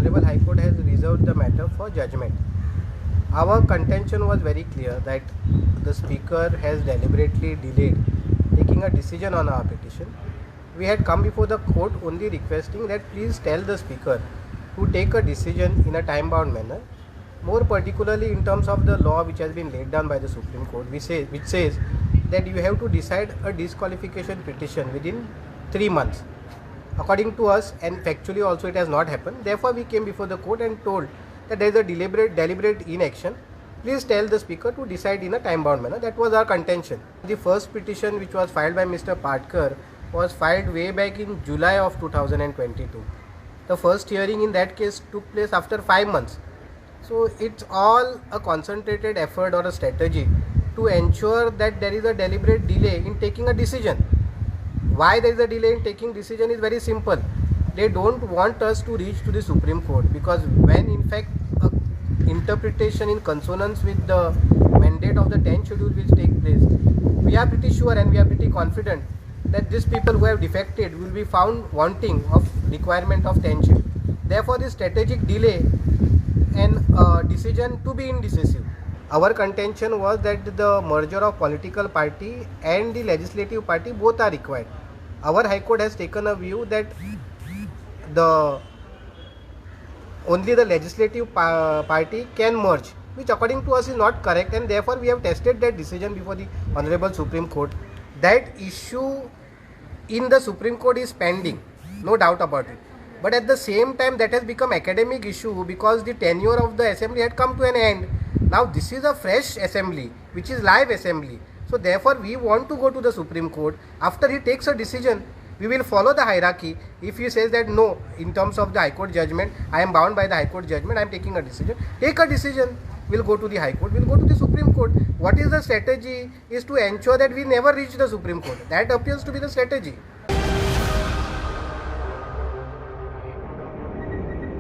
Honorable High Court has reserved the matter for judgment. Our contention was very clear that the Speaker has deliberately delayed taking a decision on our petition. We had come before the court only requesting that please tell the Speaker to take a decision in a time-bound manner, more particularly in terms of the law which has been laid down by the Supreme Court, which says that you have to decide a disqualification petition within 3 months. According to us, and factually also it has not happened, therefore we came before the court and told that there is a deliberate inaction. Please tell the Speaker to decide in a time-bound manner. That was our contention. The first petition which was filed by Mr. Patkar was filed way back in July of 2022. The first hearing in that case took place after 5 months. So it's all a concentrated effort or a strategy to ensure that there is a deliberate delay in taking a decision. Why there is a delay in taking decision is very simple. They don't want us to reach to the Supreme Court, because when in fact a interpretation in consonance with the mandate of the 10th schedule will take place, we are pretty sure and we are pretty confident that these people who have defected will be found wanting of requirement of 10th schedule. Therefore, the strategic delay and decision to be indecisive. Our contention was that the merger of political party and the legislative party both are required. Our High Court has taken a view that only the legislative party can merge, which according to us is not correct, and therefore we have tested that decision before the Honorable Supreme Court. That issue in the Supreme Court is pending, no doubt about it. But at the same time, that has become academic issue because the tenure of the assembly had come to an end. Now this is a fresh assembly, which is live assembly. So therefore we want to go to the Supreme Court. After he takes a decision, we will follow the hierarchy. If he says that no, in terms of the High Court judgment, I am bound by the High Court judgment, I am taking a decision. Take a decision. We'll go to the High Court, we'll go to the Supreme Court. What is the strategy is to ensure that we never reach the Supreme Court. That appears to be the strategy.